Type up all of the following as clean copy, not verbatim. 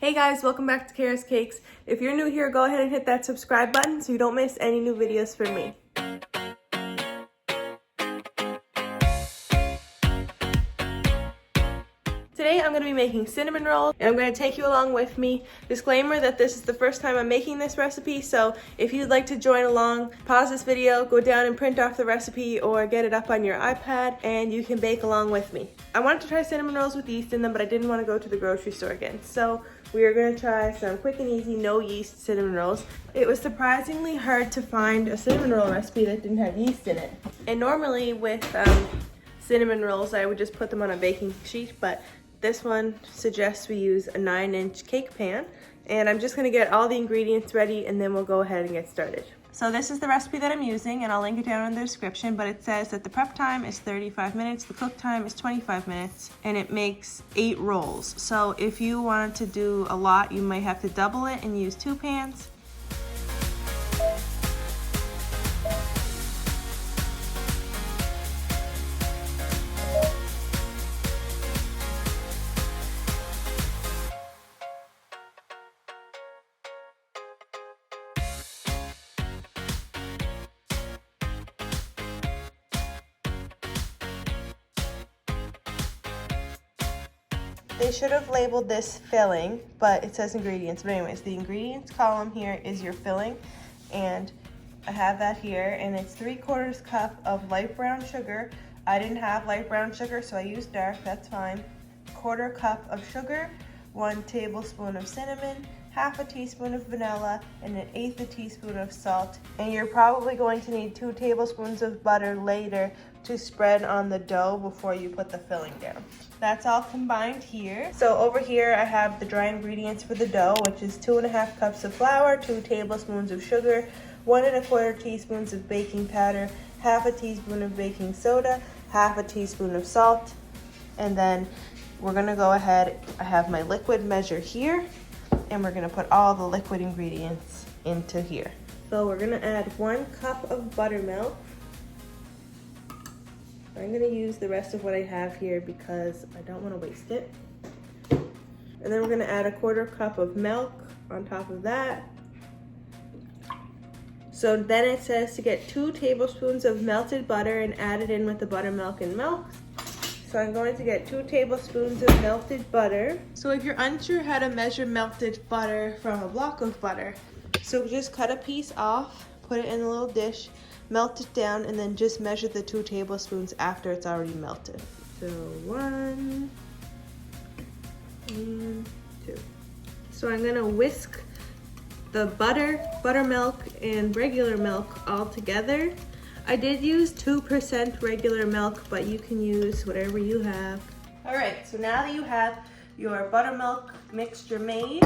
Hey guys, welcome back to Cara's Cakes. If you're new here, go ahead and hit that subscribe button so you don't miss any new videos from me. Today I'm going to be making cinnamon rolls and I'm going to take you along with me. Disclaimer that this is the first time I'm making this recipe, so if you'd like to join along, pause this video, go down and print off the recipe or get it up on your iPad and you can bake along with me. I wanted to try cinnamon rolls with yeast in them, but I didn't want to go to the grocery store again. So we are going to try some quick and easy no yeast cinnamon rolls. It was surprisingly hard to find a cinnamon roll recipe that didn't have yeast in it. And normally with cinnamon rolls I would just put them on a baking sheet, but this one suggests we use a 9-inch cake pan, and I'm just gonna get all the ingredients ready and then we'll go ahead and get started. So this is the recipe that I'm using and I'll link it down in the description, but it says that the prep time is 35 minutes, the cook time is 25 minutes, and it makes 8 rolls. So if you wanted to do a lot, you might have to double it and use 2 pans. They should have labeled this filling, but it says ingredients. But anyways, the ingredients column here is your filling, and I have that here, and it's 3/4 cup of light brown sugar. I didn't have light brown sugar, so I used dark, that's fine. 1/4 cup of sugar, 1 tablespoon of cinnamon, 1/2 teaspoon of vanilla, and 1/8 teaspoon of salt. And you're probably going to need 2 tablespoons of butter later to spread on the dough before you put the filling down. That's all combined here. So over here I have the dry ingredients for the dough, which is 2.5 cups of flour, 2 tablespoons of sugar, 1 1/4 teaspoons of baking powder, 1/2 teaspoon of baking soda, 1/2 teaspoon of salt, and then we're gonna go ahead, I have my liquid measure here, and we're gonna put all the liquid ingredients into here. So we're gonna add 1 cup of buttermilk. I'm gonna use the rest of what I have here because I don't wanna waste it. And then we're gonna add 1/4 cup of milk on top of that. So then it says to get 2 tablespoons of melted butter and add it in with the buttermilk and milk. So I'm going to get 2 tablespoons of melted butter. So if you're unsure how to measure melted butter from a block of butter, so just cut a piece off, put it in a little dish, melt it down, and then just measure the 2 tablespoons after it's already melted. So 1 and 2. So I'm gonna whisk the butter, buttermilk, and regular milk all together. I did use 2% regular milk, but you can use whatever you have. All right, so now that you have your buttermilk mixture made,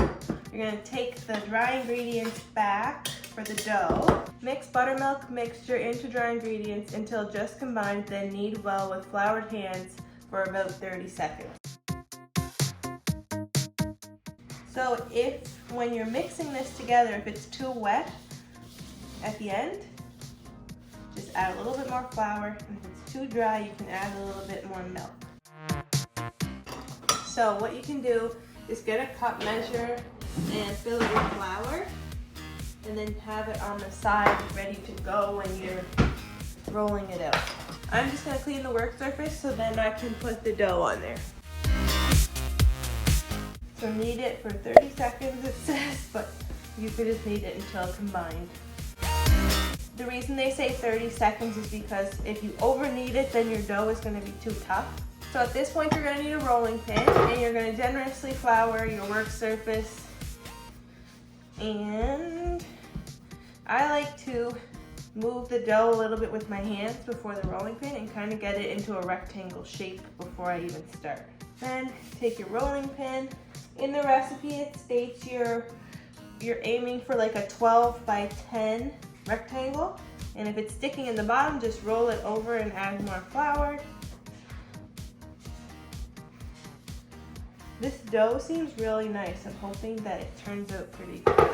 you're gonna take the dry ingredients back for the dough. Mix buttermilk mixture into dry ingredients until just combined, then knead well with floured hands for about 30 seconds. So when you're mixing this together, if it's too wet at the end, just add a little bit more flour. If it's too dry, you can add a little bit more milk. So what you can do is get a cup measure and fill it with flour, and then have it on the side ready to go when you're rolling it out. I'm just gonna clean the work surface so then I can put the dough on there. So knead it for 30 seconds it says, but you could just knead it until combined. The reason they say 30 seconds is because if you over knead it, then your dough is gonna be too tough. So at this point, you're gonna need a rolling pin, and you're gonna generously flour your work surface. And I like to move the dough a little bit with my hands before the rolling pin and kind of get it into a rectangle shape before I even start. Then take your rolling pin. In the recipe, it states you're aiming for like a 12 by 10 rectangle, and if it's sticking in the bottom, just roll it over and add more flour. This dough seems really nice. I'm hoping that it turns out pretty good.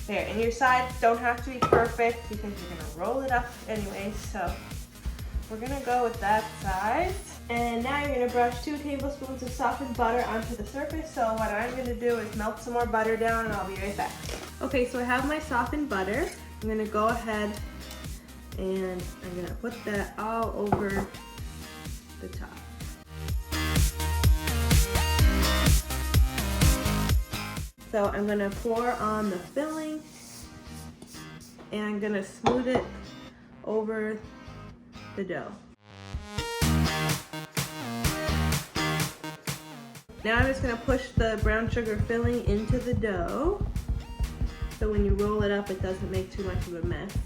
There, and your sides don't have to be perfect because you're gonna roll it up anyways, so we're gonna go with that size. And now you're gonna brush 2 tablespoons of softened butter onto the surface. So what I'm gonna do is melt some more butter down and I'll be right back. Okay, so I have my softened butter. I'm gonna go ahead and I'm gonna put that all over the top. So I'm gonna pour on the filling and I'm gonna smooth it over the dough. Now I'm just gonna push the brown sugar filling into the dough so when you roll it up it doesn't make too much of a mess.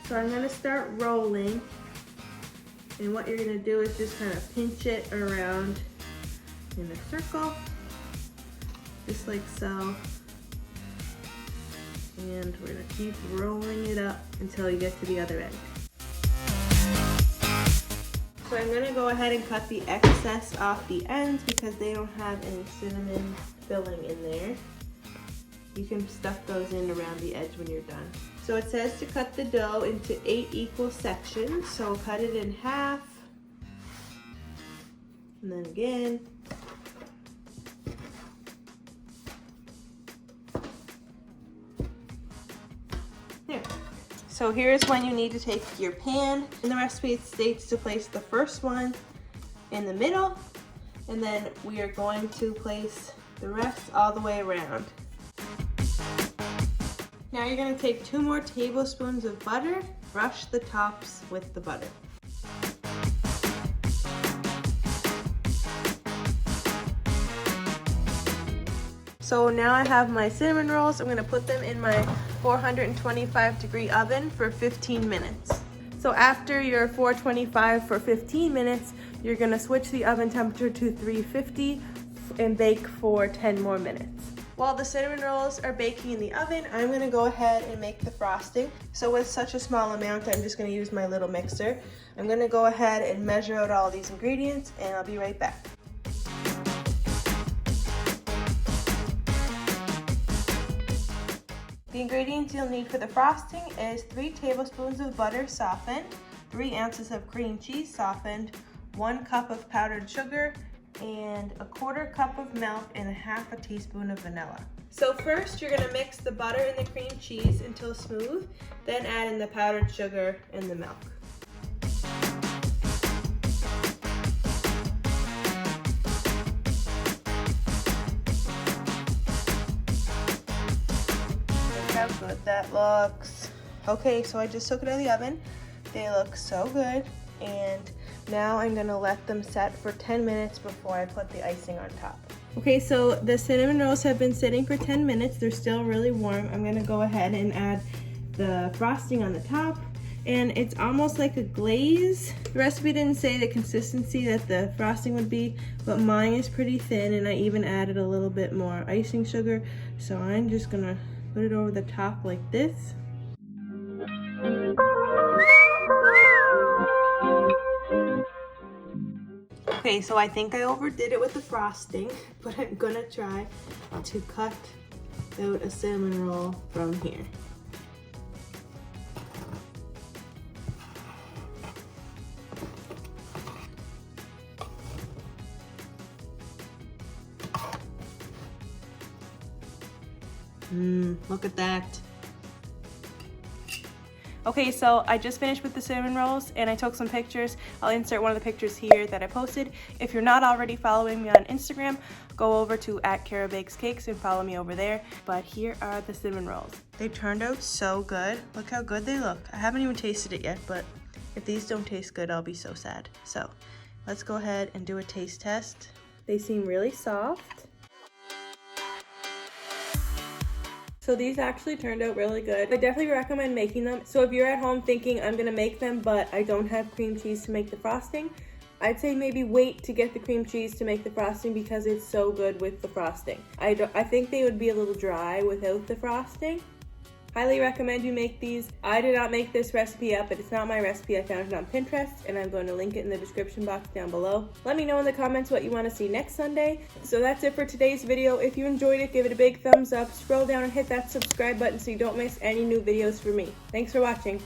So I'm gonna start rolling, and what you're gonna do is just kind of pinch it around in a circle, just like so. And we're gonna keep rolling it up until you get to the other end. So I'm gonna go ahead and cut the excess off the ends because they don't have any cinnamon filling in there. You can stuff those in around the edge when you're done. So it says to cut the dough into 8 equal sections. So cut it in half, and then again. There. So here's when you need to take your pan. In the recipe it states to place the first one in the middle, and then we are going to place the rest all the way around. Now you're going to take 2 more tablespoons of butter, brush the tops with the butter. So now I have my cinnamon rolls. I'm going to put them in my 425-degree oven for 15 minutes. So after your 425 for 15 minutes, you're going to switch the oven temperature to 350 and bake for 10 more minutes. While the cinnamon rolls are baking in the oven, I'm going to go ahead and make the frosting. So with such a small amount, I'm just going to use my little mixer. I'm going to go ahead and measure out all these ingredients, and I'll be right back. The ingredients you'll need for the frosting is 3 tablespoons of butter softened, 3 ounces of cream cheese softened, 1 cup of powdered sugar, and 1/4 cup of milk and 1/2 teaspoon of vanilla. So first you're going to mix the butter and the cream cheese until smooth, then add in the powdered sugar and the milk. How good that looks. Okay, so I just took it out of the oven. They look so good, and now I'm gonna let them set for 10 minutes before I put the icing on top. Okay, so the cinnamon rolls have been sitting for 10 minutes. They're still really warm. I'm gonna go ahead and add the frosting on the top, and it's almost like a glaze. The recipe didn't say the consistency that the frosting would be, but mine is pretty thin, and I even added a little bit more icing sugar. So I'm just gonna put it over the top like this. Okay, so I think I overdid it with the frosting, but I'm gonna try to cut out a cinnamon roll from here. Look at that. Okay, so I just finished with the cinnamon rolls and I took some pictures. I'll insert one of the pictures here that I posted. If you're not already following me on Instagram, go over to @CaraBakesCakes and follow me over there. But here are the cinnamon rolls. They turned out so good. Look how good they look. I haven't even tasted it yet, but if these don't taste good, I'll be so sad. So let's go ahead and do a taste test. They seem really soft. So these actually turned out really good. I definitely recommend making them. So if you're at home thinking I'm gonna make them but I don't have cream cheese to make the frosting, I'd say maybe wait to get the cream cheese to make the frosting because it's so good with the frosting. I think they would be a little dry without the frosting. Highly recommend you make these. I did not make this recipe up, but it's not my recipe. I found it on Pinterest, and I'm going to link it in the description box down below. Let me know in the comments what you want to see next Sunday. So that's it for today's video. If you enjoyed it, give it a big thumbs up. Scroll down and hit that subscribe button so you don't miss any new videos from me. Thanks for watching.